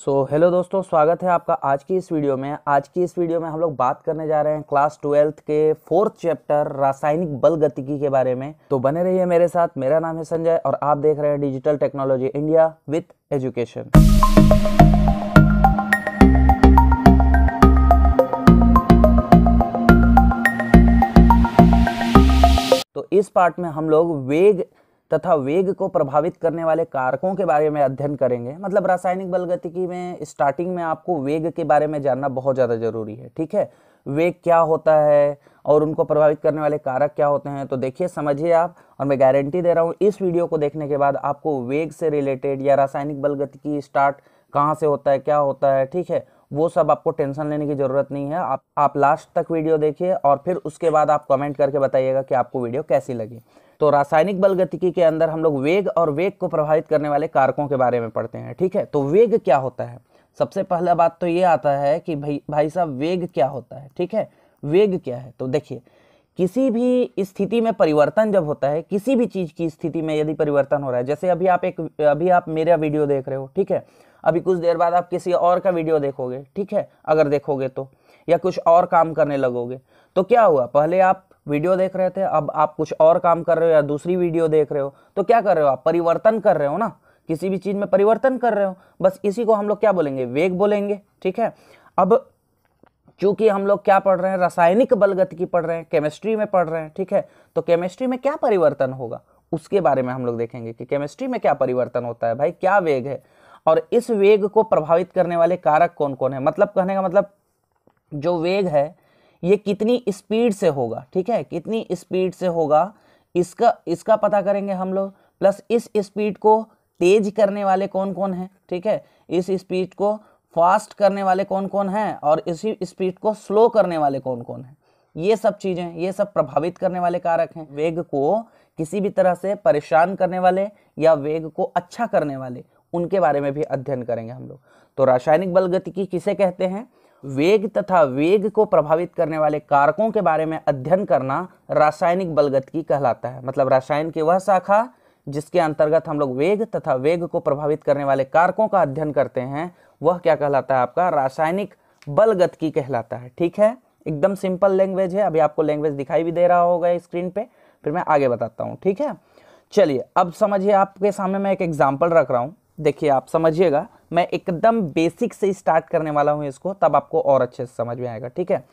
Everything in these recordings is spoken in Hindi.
हेलो दोस्तों, स्वागत है आपका आज की इस वीडियो में। हम लोग बात करने जा रहे हैं क्लास 12th के 4th चैप्टर रासायनिक बल गतिकी के बारे में। तो बने रहिए मेरे साथ। मेरा नाम है संजय और आप देख रहे हैं digital technology India with education. तो इस पार्ट में हम लोग वेग तथा वेग को प्रभावित करने वाले कारकों के बारे में अध्ययन करेंगे। मतलब रासायनिक बल गतिकी में स्टार्टिंग में आपको वेग के बारे में जानना बहुत ज़्यादा जरूरी है। ठीक है, वेग क्या होता है और उनको प्रभावित करने वाले कारक क्या होते हैं। तो देखिए, समझिए आप, और मैं गारंटी दे रहा हूँ इस वीडियो को देखने के बाद आपको वेग से रिलेटेड या रासायनिक बल गतिकी स्टार्ट कहाँ से होता है, क्या होता है, ठीक है, वो सब आपको टेंशन लेने की ज़रूरत नहीं है। आप लास्ट तक वीडियो देखिए और फिर उसके बाद आप कमेंट करके बताइएगा कि आपको वीडियो कैसी लगी। तो रासायनिक बल गतिकी के अंदर हम लोग वेग और वेग को प्रभावित करने वाले कारकों के बारे में पढ़ते हैं। ठीक है, तो वेग क्या होता है। सबसे पहला बात तो ये आता है कि भाई साहब, वेग क्या होता है। ठीक है, वेग क्या है। तो देखिए, किसी भी स्थिति में परिवर्तन जब होता है, किसी भी चीज़ की स्थिति में यदि परिवर्तन हो रहा है, जैसे अभी आप मेरा वीडियो देख रहे हो, ठीक है, अभी कुछ देर बाद आप किसी और का वीडियो देखोगे, ठीक है, अगर देखोगे तो, या कुछ और काम करने लगोगे, तो क्या हुआ, पहले आप वीडियो देख रहे थे, अब आप कुछ और काम कर रहे हो या दूसरी वीडियो देख रहे हो, तो क्या कर रहे हो, आप परिवर्तन कर रहे हो ना, किसी भी चीज़ में परिवर्तन कर रहे हो। बस इसी को हम लोग क्या बोलेंगे, वेग बोलेंगे। ठीक है, अब चूंकि हम लोग क्या पढ़ रहे हैं, रासायनिक बल गतिकी पढ़ रहे हैं, केमिस्ट्री में पढ़ रहे हैं। ठीक है, तो केमिस्ट्री में क्या परिवर्तन होगा उसके बारे में हम लोग देखेंगे कि केमिस्ट्री में क्या परिवर्तन होता है, भाई क्या वेग है और इस वेग को प्रभावित करने वाले कारक कौन कौन है। मतलब कहने का मतलब, जो वेग है ये कितनी स्पीड से होगा, ठीक है, कितनी स्पीड से होगा, इसका पता करेंगे हम लोग। प्लस इस स्पीड को तेज करने वाले कौन कौन हैं, ठीक है, इस स्पीड को फास्ट करने वाले कौन कौन हैं और इसी स्पीड को स्लो करने वाले कौन कौन हैं। ये सब चीज़ें, ये सब प्रभावित करने वाले कारक हैं। वेग को किसी भी तरह से परेशान करने वाले या वेग को अच्छा करने वाले, उनके बारे में भी अध्ययन करेंगे हम लोग। तो रासायनिक बल गतिकी किसे कहते हैं, वेग तथा वेग को प्रभावित करने वाले कारकों के बारे में अध्ययन करना रासायनिक बल गतिकी कहलाता है। मतलब रसायन की वह शाखा जिसके अंतर्गत हम लोग वेग तथा वेग को प्रभावित करने वाले कारकों का अध्ययन करते हैं, वह क्या कहलाता है, आपका रासायनिक बल गतिकी कहलाता है। ठीक है, एकदम सिंपल लैंग्वेज है। अभी आपको लैंग्वेज दिखाई भी दे रहा होगा स्क्रीन पे, फिर मैं आगे बताता हूँ। ठीक है, चलिए अब समझिए, आपके सामने मैं एक एग्जाम्पल रख रहा हूँ, देखिए आप समझिएगा। मैं एकदम बेसिक से स्टार्ट करने वाला हूँ इसको, तब आपको और अच्छे से समझ में आएगा। ठीक है,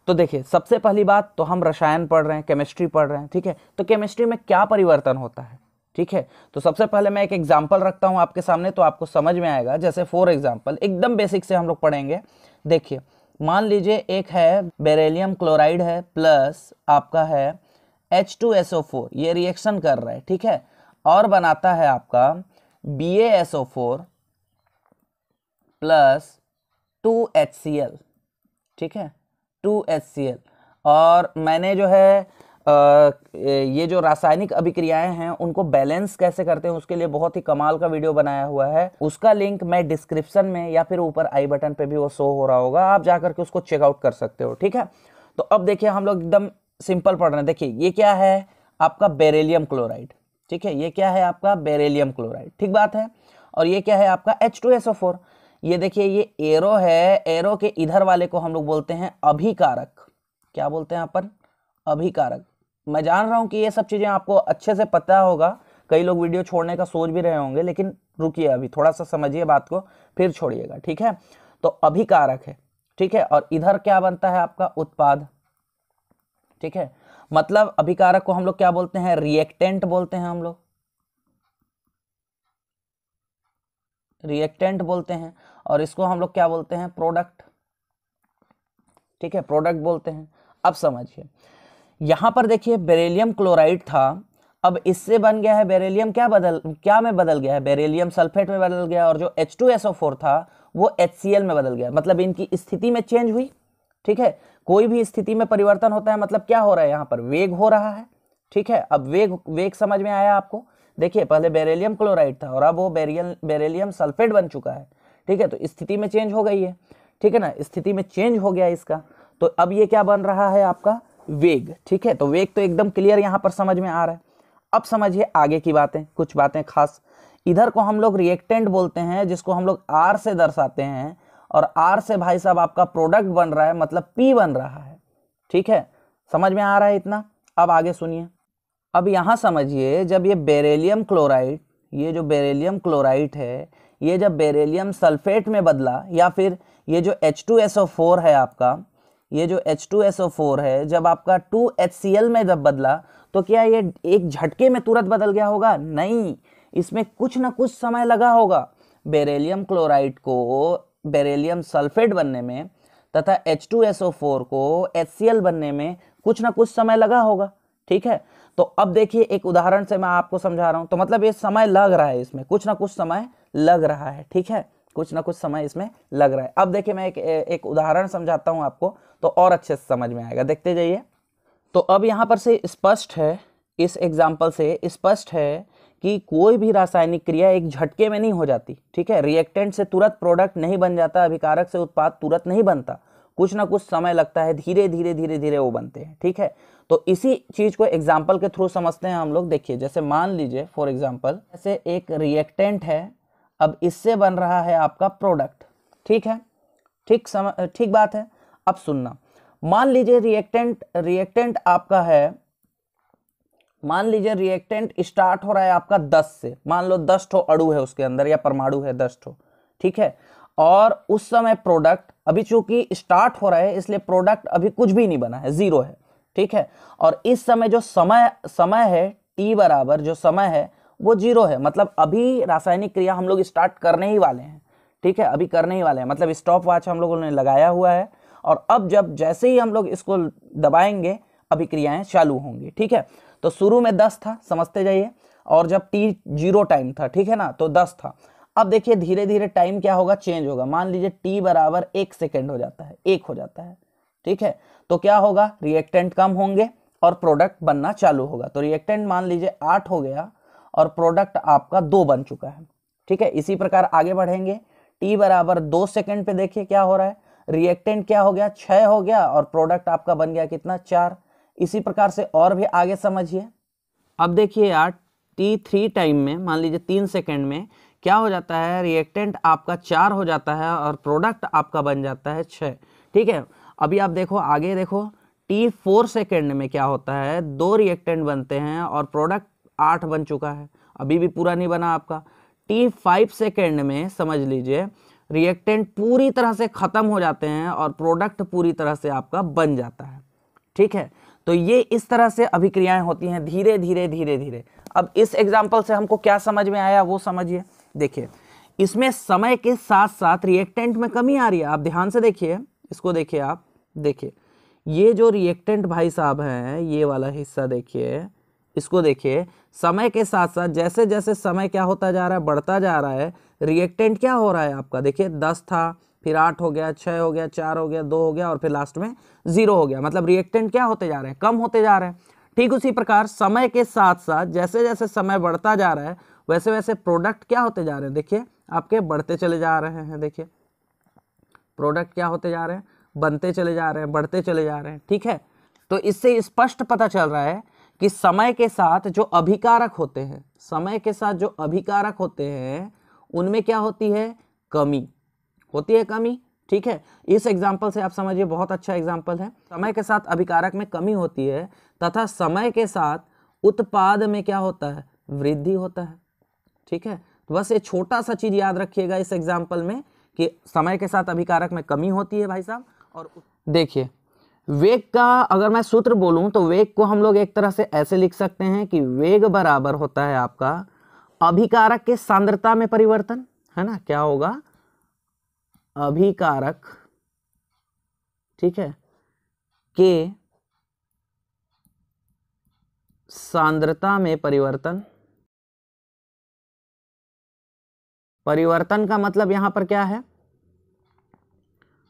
तो देखिए, सबसे पहली बात तो हम रसायन पढ़ रहे हैं, केमिस्ट्री पढ़ रहे हैं। ठीक है, तो केमिस्ट्री में क्या परिवर्तन होता है। ठीक है, तो सबसे पहले मैं एक एग्जाम्पल रखता हूँ आपके सामने, तो आपको समझ में आएगा। जैसे फॉर एग्जाम्पल, एकदम बेसिक से हम लोग पढ़ेंगे। देखिए, मान लीजिए एक है बेरिलियम क्लोराइड है प्लस आपका है H2SO4, ये रिएक्शन कर रहा है। ठीक है, और बनाता है आपका BaSO4 प्लस 2HCl। ठीक है, 2HCl। और मैंने जो है ये जो रासायनिक अभिक्रियाएं हैं उनको बैलेंस कैसे करते हैं उसके लिए बहुत ही कमाल का वीडियो बनाया हुआ है। उसका लिंक मैं डिस्क्रिप्शन में या फिर ऊपर आई बटन पे भी वो शो हो रहा होगा, आप जाकर के उसको चेकआउट कर सकते हो। ठीक है, तो अब देखिए, हम लोग एकदम सिंपल पढ़ रहे हैं। देखिए, ये क्या है आपका बेरिलियम क्लोराइड। ठीक है, ये क्या है आपका बेरिलियम क्लोराइड, ठीक बात है। और ये क्या है आपका H2SO4। ये देखिए, ये एरो है, एरो के इधर वाले को हम लोग बोलते हैं अभिकारक। क्या बोलते हैं अपन, अभिकारक। मैं जान रहा हूं कि ये सब चीजें आपको अच्छे से पता होगा, कई लोग वीडियो छोड़ने का सोच भी रहे होंगे, लेकिन रुकिए, अभी थोड़ा सा समझिए बात को, फिर छोड़िएगा। ठीक है, तो अभिकारक है। ठीक है, और इधर क्या बनता है आपका उत्पाद। ठीक है, मतलब अभिकारक को हम लोग क्या बोलते हैं, रिएक्टेंट बोलते हैं, हम लोग रिएक्टेंट बोलते हैं। और इसको हम लोग क्या बोलते हैं, प्रोडक्ट। ठीक है, प्रोडक्ट बोलते हैं। अब समझिए, यहां पर देखिए बेरिलियम क्लोराइड था, अब इससे बन गया है बेरिलियम, क्या में बदल गया है, बेरिलियम सल्फेट में बदल गया, और जो H2SO4 था वो HCl में बदल गया। मतलब इनकी स्थिति में चेंज हुई। ठीक है, कोई भी स्थिति में परिवर्तन होता है, मतलब क्या हो रहा है, यहाँ पर वेग हो रहा है। ठीक है, अब वेग समझ में आया आपको। देखिए, पहले बेरिलियम क्लोराइड था और अब वो बेरिलियम सल्फेट बन चुका है। ठीक है, तो स्थिति में चेंज हो गई है। ठीक है ना, स्थिति में चेंज हो गया इसका, तो अब ये क्या बन रहा है आपका, वेग। ठीक है, तो वेग तो एकदम क्लियर यहाँ पर समझ में आ रहा है। अब समझिए आगे की बातें, कुछ बातें खास। इधर को हम लोग रिएक्टेंट बोलते हैं, जिसको हम लोग R से दर्शाते हैं, और R से भाई साहब आपका प्रोडक्ट बन रहा है, मतलब P बन रहा है। ठीक है, समझ में आ रहा है इतना? अब आगे सुनिए। अब यहाँ समझिए, जब ये बेरिलियम क्लोराइड, ये जो बेरिलियम क्लोराइड है, ये जब बेरिलियम सल्फेट में बदला, या फिर ये जो H2SO4 है आपका, ये जो H2SO4 है जब आपका 2HCl में जब बदला, तो क्या ये एक झटके में तुरंत बदल गया होगा? नहीं, इसमें कुछ ना कुछ समय लगा होगा। बेरिलियम क्लोराइड को बेरिलियम सल्फेट बनने में तथा H2SO4 को HCl बनने में कुछ ना कुछ समय लगा होगा। ठीक है, तो अब देखिए एक उदाहरण से मैं आपको समझा रहा हूं, तो मतलब ये समय लग रहा है, इसमें कुछ ना कुछ समय लग रहा है। ठीक है, कुछ ना कुछ समय इसमें लग रहा है। अब देखिए मैं एक उदाहरण समझाता हूं आपको, तो और अच्छे से समझ में आएगा, देखते जाइए। तो अब यहाँ पर से स्पष्ट है, इस एग्जाम्पल से स्पष्ट है कि कोई भी रासायनिक क्रिया एक झटके में नहीं हो जाती। ठीक है, रिएक्टेंट से तुरंत प्रोडक्ट नहीं बन जाता, अभिकारक से उत्पाद तुरंत नहीं बनता, कुछ ना कुछ समय लगता है, धीरे धीरे धीरे धीरे वो बनते हैं। ठीक है, तो इसी चीज को एग्जाम्पल के थ्रू समझते हैं हम लोग। देखिए, जैसे मान लीजिए फॉर एग्जाम्पल, जैसे एक रिएक्टेंट है, अब इससे बन रहा है आपका प्रोडक्ट। ठीक है, ठीक बात है। अब सुनना, मान लीजिए रिएक्टेंट आपका है, मान लीजिए रिएक्टेंट स्टार्ट हो रहा है आपका 10 से, मान लो 10 ठो अणु है उसके अंदर, या परमाणु है 10 ठो। ठीक है, और उस समय प्रोडक्ट अभी चूंकि स्टार्ट हो रहा है, इसलिए प्रोडक्ट अभी कुछ भी नहीं बना है, 0 है। ठीक है, और इस समय जो समय है T बराबर जो समय है वो 0 है, मतलब अभी रासायनिक क्रिया हम लोग स्टार्ट करने ही वाले हैं। ठीक है, अभी करने ही वाले हैं, मतलब स्टॉप वॉच हम लोगों ने लगाया हुआ है, और अब जैसे ही हम लोग इसको दबाएंगे अभिक्रियाएं चालू होंगी। ठीक है, तो शुरू में 10 था, समझते जाइए, और जब T 0 टाइम था, ठीक है ना, तो 10 था। अब देखिए धीरे धीरे टाइम क्या होगा, चेंज होगा। मान लीजिए T बराबर 1 सेकेंड हो जाता है, 1 हो जाता है। ठीक है, तो क्या होगा, रिएक्टेंट कम होंगे और प्रोडक्ट बनना चालू होगा। तो रिएक्टेंट मान लीजिए 8 हो गया और प्रोडक्ट आपका 2 बन चुका है। ठीक है, इसी प्रकार आगे बढ़ेंगे। T बराबर 2 सेकेंड पे देखिए क्या हो रहा है, रिएक्टेंट क्या हो गया, 6 हो गया, और प्रोडक्ट आपका बन गया कितना, 4। इसी प्रकार से और भी आगे समझिए। अब देखिए यार, T3 टाइम में, मान लीजिए 3 सेकेंड में क्या हो जाता है, रिएक्टेंट आपका 4 हो जाता है और प्रोडक्ट आपका बन जाता है 6। ठीक है, अभी आप देखो आगे देखो, T4 सेकेंड में क्या होता है, 2 रिएक्टेंट बनते हैं और प्रोडक्ट 8 बन चुका है, अभी भी पूरा नहीं बना आपका। T5 सेकेंड में समझ लीजिए रिएक्टेंट पूरी तरह से खत्म हो जाते हैं और प्रोडक्ट पूरी तरह से आपका बन जाता है। ठीक है, तो ये इस तरह से अभिक्रियाएं होती हैं, धीरे धीरे धीरे धीरे। अब इस एग्जाम्पल से हमको क्या समझ में आया वो समझिए। देखिए, इसमें समय के साथ साथ रिएक्टेंट में कमी आ रही है, आप ध्यान से देखिए, इसको देखिए, आप देखिए ये जो रिएक्टेंट भाई साहब हैं, ये वाला हिस्सा देखिए, इसको देखिए, समय के साथ साथ जैसे जैसे समय क्या होता जा रहा है, बढ़ता जा रहा है, रिएक्टेंट क्या हो रहा है आपका, देखिए 10 था, फिर 8 हो गया, 6 हो गया, 4 हो गया, 2 हो गया, और फिर लास्ट में 0 हो गया। मतलब रिएक्टेंट क्या होते जा रहे हैं, कम होते जा रहे हैं। ठीक उसी प्रकार समय के साथ साथ जैसे जैसे समय बढ़ता जा रहा है, वैसे वैसे प्रोडक्ट क्या होते जा रहे हैं, देखिए आपके बढ़ते चले जा रहे हैं। देखिए प्रोडक्ट क्या होते जा रहे हैं, बनते चले जा रहे हैं, बढ़ते चले जा रहे हैं। ठीक है, तो इससे स्पष्ट पता चल रहा है कि समय के साथ जो अभिकारक होते हैं, समय के साथ जो अभिकारक होते हैं उनमें क्या होती है, कमी होती है, कमी। ठीक है, इस एग्जाम्पल से आप समझिए, बहुत अच्छा एग्जाम्पल है। समय के साथ अभिकारक में कमी होती है तथा समय के साथ उत्पाद में क्या होता है, वृद्धि होता है। ठीक है, तो बस ये छोटा सा चीज याद रखिएगा इस एग्जाम्पल में कि समय के साथ अभिकारक में कमी होती है भाई साहब। और देखिए वेग का अगर मैं सूत्र बोलूं तो वेग को हम लोग एक तरह से ऐसे लिख सकते हैं कि वेग बराबर होता है आपका अभिकारक के सांद्रता में परिवर्तन, है ना, क्या होगा, अभिकारक, ठीक है, के सांद्रता में परिवर्तन। परिवर्तन का मतलब यहां पर क्या है,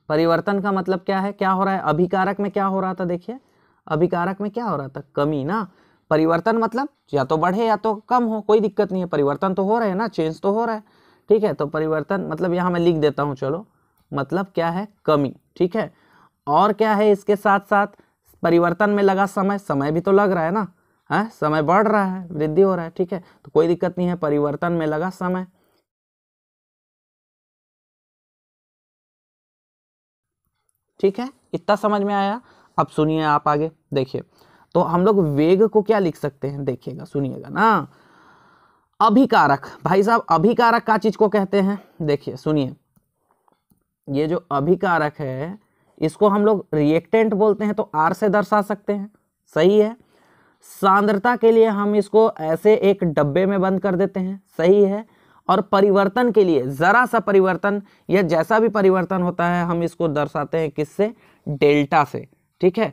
परिवर्तन का मतलब क्या है, क्या हो रहा है, अभिकारक में क्या हो रहा था, देखिए अभिकारक में क्या हो रहा था, कमी ना। परिवर्तन मतलब या तो बढ़े या तो कम हो, कोई दिक्कत नहीं है, परिवर्तन तो हो रहा है ना, चेंज तो हो रहा है। ठीक है, तो परिवर्तन मतलब यहां मैं लिख देता हूं, चलो, मतलब क्या है, कमी। ठीक है, और क्या है इसके साथ साथ परिवर्तन में लगा समय, समय भी तो लग रहा है ना, है, समय बढ़ रहा है, वृद्धि हो रहा है, ठीक है, तो कोई दिक्कत नहीं है, परिवर्तन में लगा समय। ठीक है, इतना समझ में आया। अब सुनिए आप आगे देखिए, तो हम लोग वेग को क्या लिख सकते हैं, देखिएगा सुनिएगा ना। अभिकारक, भाई साहब अभिकारक का चीज को कहते हैं, देखिए सुनिए, ये जो अभिकारक है इसको हम लोग रिएक्टेंट बोलते हैं, तो आर से दर्शा सकते हैं, सही है। सांद्रता के लिए हम इसको ऐसे एक डब्बे में बंद कर देते हैं, सही है। और परिवर्तन के लिए जरा सा परिवर्तन या जैसा भी परिवर्तन होता है हम इसको दर्शाते हैं किससे, डेल्टा से, ठीक है,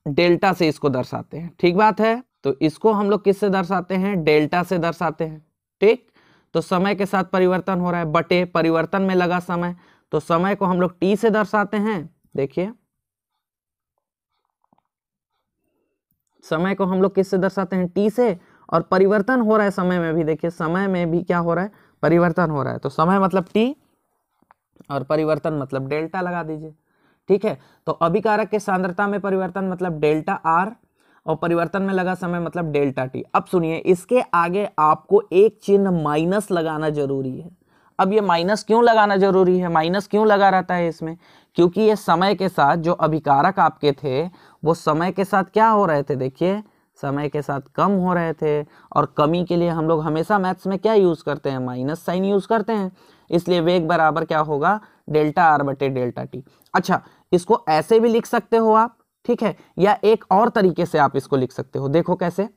डेल्टा से इसको दर्शाते हैं, ठीक बात है। तो इसको हम लोग किससे दर्शाते हैं, डेल्टा से दर्शाते हैं, ठीक। तो समय के साथ परिवर्तन हो रहा है बटे परिवर्तन में लगा समय, तो समय को हम लोग टी से दर्शाते हैं, देखिए समय को हम लोग किससे दर्शाते हैं, टी से। और परिवर्तन हो रहा है समय में भी, देखिए समय में भी क्या हो रहा है, परिवर्तन हो रहा है, तो समय मतलब टी और परिवर्तन मतलब डेल्टा लगा दीजिए, ठीक है। तो अभिकारक के सांद्रता में परिवर्तन मतलब डेल्टा आर और परिवर्तन में लगा समय मतलब डेल्टा टी। अब सुनिए, इसके आगे आपको एक चिन्ह माइनस लगाना जरूरी है। अब ये माइनस क्यों लगाना जरूरी है, माइनस क्यों लगा रहता है इसमें, क्योंकि ये समय के साथ जो अभिकारक आपके थे वो समय के साथ क्या हो रहे थे, देखिए समय के साथ कम हो रहे थे, और कमी के लिए हम लोग हमेशा मैथ्स में क्या यूज करते हैं, माइनस साइन यूज करते हैं, इसलिए वेग बराबर क्या होगा, डेल्टा आर बटे डेल्टा टी। अच्छा, इसको ऐसे भी लिख सकते हो आप, ठीक है, या एक और तरीके से आप इसको लिख सकते हो, देखो कैसे।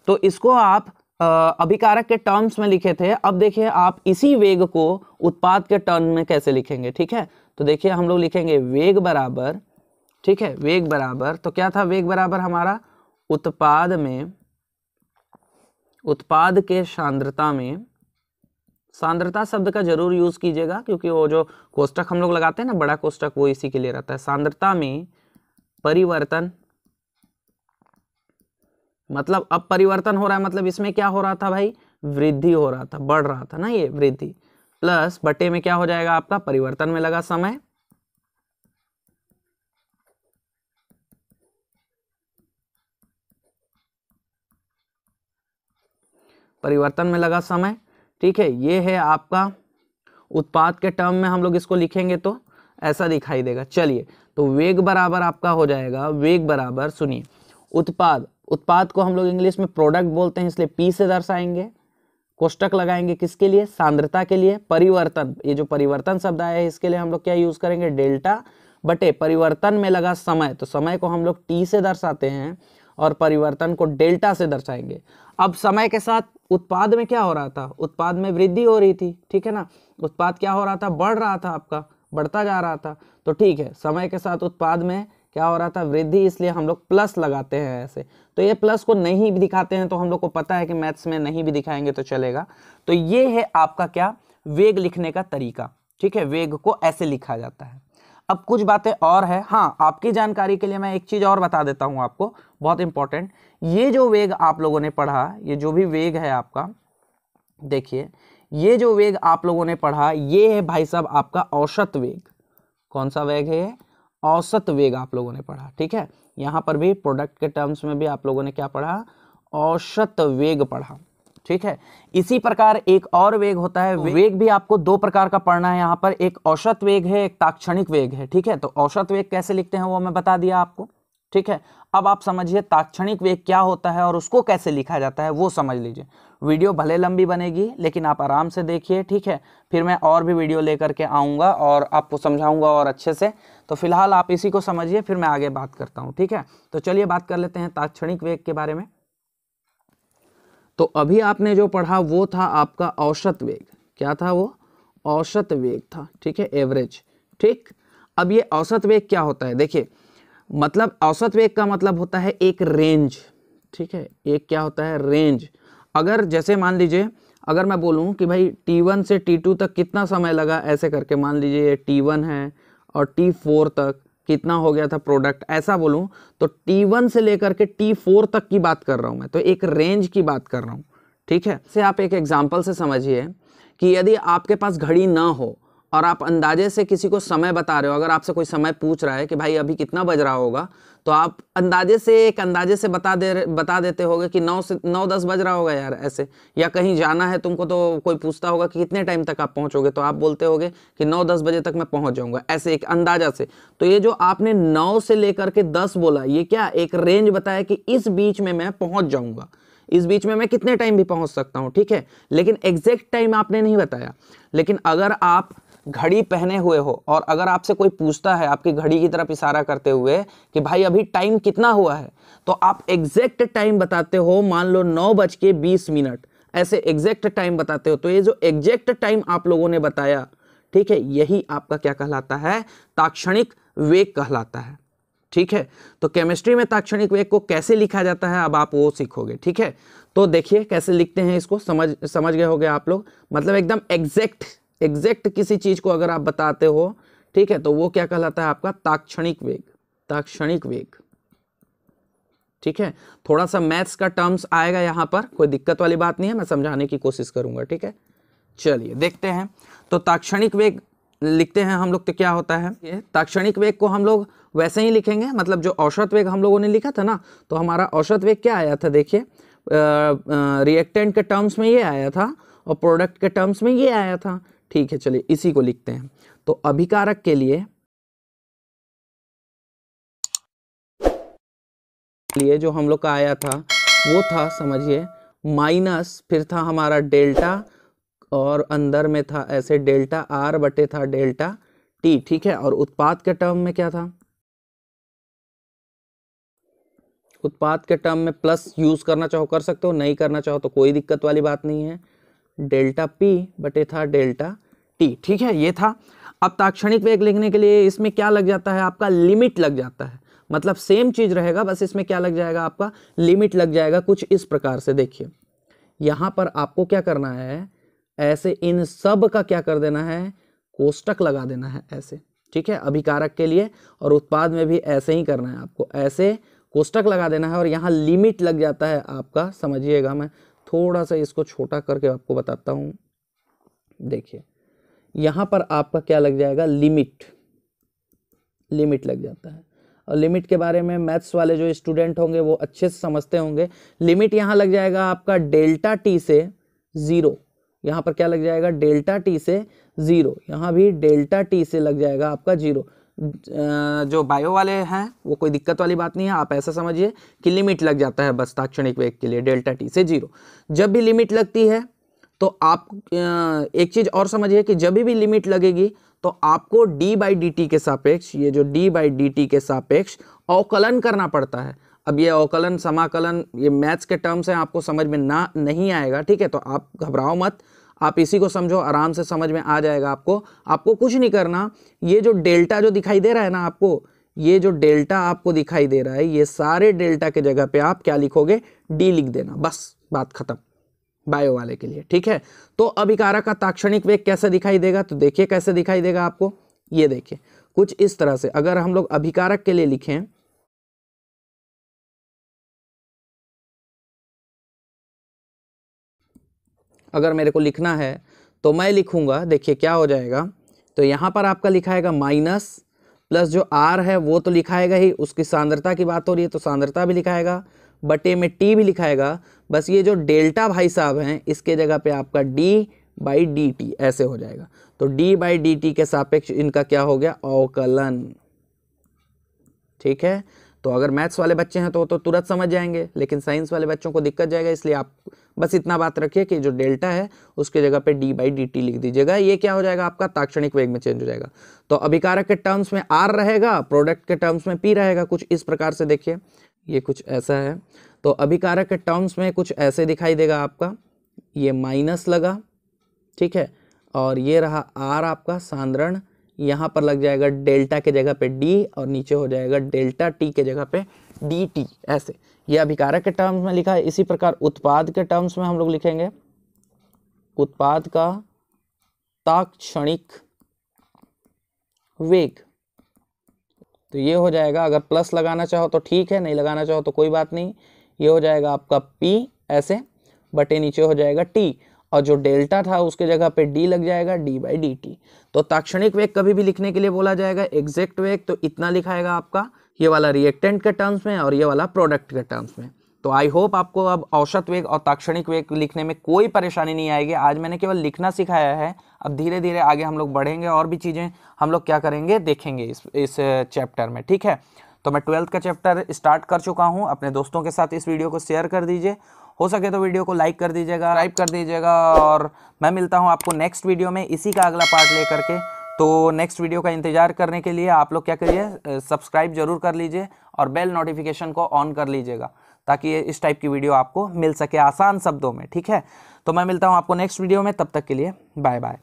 तो इसको आप अभिकारक के टर्म्स में लिखे थे, अब देखिए आप इसी वेग को उत्पाद के टर्म में कैसे लिखेंगे, ठीक है। तो देखिए हम लोग लिखेंगे वेग बराबर, ठीक है, वेग बराबर, तो क्या था वेग बराबर हमारा, उत्पाद में, उत्पाद के सांद्रता में, सांद्रता शब्द का जरूर यूज कीजिएगा क्योंकि वो जो कोष्टक हम लोग लगाते हैं ना, बड़ा कोष्टक, वो इसी के लिए रहता है, सांद्रता में परिवर्तन, मतलब अब परिवर्तन हो रहा है, मतलब इसमें क्या हो रहा था भाई, वृद्धि हो रहा था, बढ़ रहा था ना, ये वृद्धि, प्लस बटे में क्या हो जाएगा आपका, परिवर्तन में लगा समय, परिवर्तन में लगा समय, ठीक है। ये है आपका उत्पाद के टर्म में हम लोग इसको लिखेंगे तो ऐसा दिखाई देगा। चलिए, तो वेग बराबर आपका हो जाएगा, वेग बराबर, सुनिए, उत्पाद, उत्पाद को हम लोग इंग्लिश में प्रोडक्ट बोलते हैं, इसलिए पी से दर्शाएंगे, कोष्टक लगाएंगे किसके लिए, सांद्रता के लिए, परिवर्तन, ये जो परिवर्तन शब्द आया है इसके लिए हम लोग क्या यूज करेंगे, डेल्टा बटे परिवर्तन में लगा समय, तो समय को हम लोग टी से दर्शाते हैं और परिवर्तन को डेल्टा से दर्शाएंगे। अब समय के साथ उत्पाद में क्या हो रहा था, उत्पाद में वृद्धि हो रही थी, ठीक है ना, उत्पाद क्या हो रहा था, बढ़ रहा था, आपका बढ़ता जा रहा था, तो ठीक है, समय के साथ उत्पाद में क्या हो रहा था, वृद्धि, इसलिए हम लोग प्लस लगाते हैं ऐसे। तो ये प्लस को नहीं भी दिखाते हैं तो हम लोग को पता है कि मैथ्स में नहीं भी दिखाएंगे तो चलेगा। तो ये है आपका क्या, वेग लिखने का तरीका, ठीक है, वेग को ऐसे लिखा जाता है। अब कुछ बातें और है, हाँ आपकी जानकारी के लिए मैं एक चीज और बता देता हूं आपको, बहुत इंपॉर्टेंट, ये जो वेग आप लोगों ने पढ़ा, ये जो भी वेग है आपका, देखिए ये जो वेग आप लोगों ने पढ़ा ये है भाई साहब आपका औसत वेग। कौन सा वेग है, औसत वेग आप लोगों ने पढ़ा, ठीक है। यहाँ पर भी प्रोडक्ट के टर्म्स में भी आप लोगों ने क्या पढ़ा, औसत वेग पढ़ा, ठीक है। इसी प्रकार एक और वेग होता है, वेग भी आपको दो प्रकार का पढ़ना है यहाँ पर, एक औसत वेग है, एक ताक्षणिक वेग है, ठीक है। तो औसत वेग कैसे लिखते हैं वो मैं बता दिया आपको, ठीक है। अब आप समझिए ताक्षणिक वेग क्या होता है और उसको कैसे लिखा जाता है वो समझ लीजिए। वीडियो भले लंबी बनेगी लेकिन आप आराम से देखिए, ठीक है, फिर मैं और भी वीडियो लेकर के आऊँगा और आपको समझाऊंगा और अच्छे से। तो फिलहाल आप इसी को समझिए, फिर मैं आगे बात करता हूँ, ठीक है। तो चलिए बात कर लेते हैं ताक्षणिक वेग के बारे में। तो अभी आपने जो पढ़ा वो था आपका औसत वेग, क्या था वो, औसत वेग था, ठीक है, एवरेज, ठीक। अब ये औसत वेग क्या होता है, देखिए मतलब औसत वेग का मतलब होता है एक रेंज, ठीक है, एक क्या होता है, रेंज। अगर जैसे मान लीजिए अगर मैं बोलूं कि भाई T1 से T2 तक कितना समय लगा, ऐसे करके मान लीजिए ये T1 है और T4 तक कितना हो गया था प्रोडक्ट, ऐसा बोलूं तो T1 से लेकर के T4 तक की बात कर रहा हूं मैं, तो एक रेंज की बात कर रहा हूं, ठीक है। से आप एक एग्जांपल से समझिए कि यदि आपके पास घड़ी ना हो और आप अंदाजे से किसी को समय बता रहे हो, अगर आपसे कोई समय पूछ रहा है कि भाई अभी कितना बज रहा होगा, तो आप एक अंदाजे से बता देते होगे कि 9-10 बज रहा होगा यार ऐसे। या कहीं जाना है तुमको तो कोई पूछता होगा कि कितने टाइम तक आप पहुंचोगे, तो आप बोलते होगे कि 9-10 बजे तक मैं पहुंच जाऊंगा, ऐसे एक अंदाजा से। तो ये जो आपने 9 से लेकर के 10 बोला, ये क्या एक रेंज बताया कि इस बीच में मैं पहुंच जाऊंगा, इस बीच में मैं कितने टाइम भी पहुंच सकता हूं, ठीक है। लेकिन एग्जैक्ट टाइम आपने नहीं बताया। लेकिन अगर आप घड़ी पहने हुए हो और अगर आपसे कोई पूछता है आपकी घड़ी की तरफ इशारा करते हुए कि भाई अभी टाइम कितना हुआ है, तो आप एग्जैक्ट टाइम बताते हो, मान लो 9:20, ऐसे एग्जैक्ट टाइम बताते हो। तो ये जो एग्जैक्ट टाइम आप लोगों ने बताया, ठीक है, यही आपका क्या कहलाता है, ताक्षणिक वेग कहलाता है, ठीक है। तो केमिस्ट्री में ताक्षणिक वेग को कैसे लिखा जाता है अब आप वो सीखोगे, ठीक है। तो देखिए कैसे लिखते हैं इसको, समझ गए होगे आप लोग। मतलब एकदम एग्जैक्ट किसी चीज को अगर आप बताते हो, ठीक है, तो वो क्या कहलाता है आपका ताक्षणिक वेग, ठीक है। थोड़ा सा मैथ्स का टर्म्स आएगा यहां पर, कोई दिक्कत वाली बात नहीं है, मैं समझाने की कोशिश करूंगा, ठीक है। चलिए देखते हैं। तो ताक्षणिक वेग लिखते हैं हम लोग, तो क्या होता है, ये ताक्षणिक वेग को हम लोग वैसे ही लिखेंगे, मतलब जो औसत वेग हम लोगों ने लिखा था ना, तो हमारा औसत वेग क्या आया था, देखिए रिएक्टेंट के टर्म्स में ये आया था और प्रोडक्ट के टर्म्स में ये आया था, ठीक है। चलिए इसी को लिखते हैं। तो अभिकारक के लिए जो हम लोग का आया था वो था, समझिए, माइनस, फिर था हमारा डेल्टा, और अंदर में था ऐसे डेल्टा आर बटे था डेल्टा टी, ठीक है। और उत्पाद के टर्म में क्या था, उत्पाद के टर्म में प्लस यूज करना चाहो कर सकते हो, नहीं करना चाहो तो कोई दिक्कत वाली बात नहीं है, डेल्टा पी बटे था डेल्टा टी, ठीक है, ये था। अब ताक्षणिक वेग लिखने के लिए इसमें क्या लग जाता है, आपका लिमिट लग जाता है। मतलब सेम चीज रहेगा, बस इसमें क्या लग जाएगा, आपका लिमिट लग जाएगा कुछ इस प्रकार से। देखिए यहां पर आपको क्या करना है, ऐसे इन सब का क्या कर देना है, कोष्टक लगा देना है ऐसे, ठीक है, अभिकारक के लिए। और उत्पाद में भी ऐसे ही करना है आपको, ऐसे कोष्टक लगा देना है और यहाँ लिमिट लग जाता है आपका। समझिएगा, मैं थोड़ा सा इसको छोटा करके आपको बताता हूं। देखिए यहाँ पर आपका क्या लग जाएगा, लिमिट लग जाता है। और लिमिट के बारे में मैथ्स वाले जो स्टूडेंट होंगे वो अच्छे से समझते होंगे। लिमिट यहाँ लग जाएगा आपका डेल्टा टी से 0, यहाँ पर क्या लग जाएगा, डेल्टा टी से 0, यहाँ भी डेल्टा टी से लग जाएगा आपका 0। जो बायो वाले हैं वो कोई दिक्कत वाली बात नहीं है, आप ऐसा समझिए कि लिमिट लग जाता है बस ताक्षणिक वेग के लिए, डेल्टा टी से 0। जब भी लिमिट लगती है तो आप एक चीज और समझिए कि जब भी लिमिट लगेगी तो आपको d/dt के सापेक्ष, ये जो d/dt के सापेक्ष अवकलन करना पड़ता है। अब ये अवकलन समाकलन ये मैथ्स के टर्म्स हैं, आपको समझ में नहीं आएगा, ठीक है। तो आप घबराओ मत, आप इसी को समझो, आराम से समझ में आ जाएगा आपको कुछ नहीं करना। ये जो डेल्टा जो दिखाई दे रहा है ना आपको, ये जो डेल्टा आपको दिखाई दे रहा है, ये सारे डेल्टा के जगह पे आप क्या लिखोगे, डी लिख देना, बस बात खत्म बायो वाले के लिए, ठीक है। तो अभिकारक का ताक्षणिक वेग कैसे दिखाई देगा, तो देखिए कैसे दिखाई देगा आपको, ये देखिए कुछ इस तरह से। अगर हम लोग अभिकारक के लिए लिखें, अगर मेरे को लिखना है तो मैं लिखूंगा, देखिए क्या हो जाएगा। तो यहां पर आपका लिखाएगा माइनस, प्लस जो आर है वो तो लिखाएगा ही, उसकी सांद्रता की बात हो रही है तो सांद्रता भी लिखाएगा, बटे में टी भी लिखाएगा। बस ये जो डेल्टा भाई साहब हैं इसके जगह पे आपका d/dt ऐसे हो जाएगा। तो d/dt के सापेक्ष इनका क्या हो गया, अवकलन, ठीक है। तो अगर मैथ्स वाले बच्चे हैं तो तुरंत समझ जाएंगे, लेकिन साइंस वाले बच्चों को दिक्कत जाएगा, इसलिए आप बस इतना बात रखिए कि जो डेल्टा है उसके जगह पे d/dt लिख दीजिएगा। ये क्या हो जाएगा, आपका ताक्षणिक वेग में चेंज हो जाएगा। तो अभिकारक के टर्म्स में r रहेगा, प्रोडक्ट के टर्म्स में p रहेगा, कुछ इस प्रकार से। देखिए ये कुछ ऐसा है। तो अभिकारक के टर्म्स में कुछ ऐसे दिखाई देगा आपका, ये माइनस लगा, ठीक है, और ये रहा r आपका सांद्रण, यहाँ पर लग जाएगा डेल्टा के जगह पे d और नीचे हो जाएगा डेल्टा t के जगह पे dt, ऐसे। ये अभिकारक के टर्म्स में लिखा है। इसी प्रकार उत्पाद के टर्म्स में हम लोग लिखेंगे, उत्पाद का ताक्षणिक वेग, तो ये हो जाएगा, अगर प्लस लगाना चाहो तो ठीक है, नहीं लगाना चाहो तो कोई बात नहीं, ये हो जाएगा आपका p ऐसे, बटे नीचे हो जाएगा t। और जो डेल्टा था उसके जगह पे डी लग जाएगा, d/dt। तो ताक्षणिक वेग कभी भी लिखने के लिए बोला जाएगा एग्जैक्ट वेग, तो इतना लिखाएगा आपका, ये वाला रिएक्टेंट के टर्म्स में और ये वाला प्रोडक्ट के टर्म्स में। तो आई होप आपको अब औसत वेग और ताक्षणिक वेग लिखने में कोई परेशानी नहीं आएगी। आज मैंने केवल लिखना सिखाया है, अब धीरे धीरे आगे हम लोग बढ़ेंगे और भी चीज़ें हम लोग क्या करेंगे देखेंगे इस चैप्टर में, ठीक है। तो मैं 12th का चैप्टर स्टार्ट कर चुका हूँ, अपने दोस्तों के साथ इस वीडियो को शेयर कर दीजिए, हो सके तो वीडियो को लाइक कर दीजिएगा, सब्सक्राइब कर दीजिएगा, और मैं मिलता हूँ आपको नेक्स्ट वीडियो में इसी का अगला पार्ट लेकर के। तो नेक्स्ट वीडियो का इंतजार करने के लिए आप लोग क्या करिए, सब्सक्राइब जरूर कर लीजिए और बेल नोटिफिकेशन को ऑन कर लीजिएगा, ताकि इस टाइप की वीडियो आपको मिल सके आसान शब्दों में, ठीक है। तो मैं मिलता हूँ आपको नेक्स्ट वीडियो में, तब तक के लिए बाय बाय।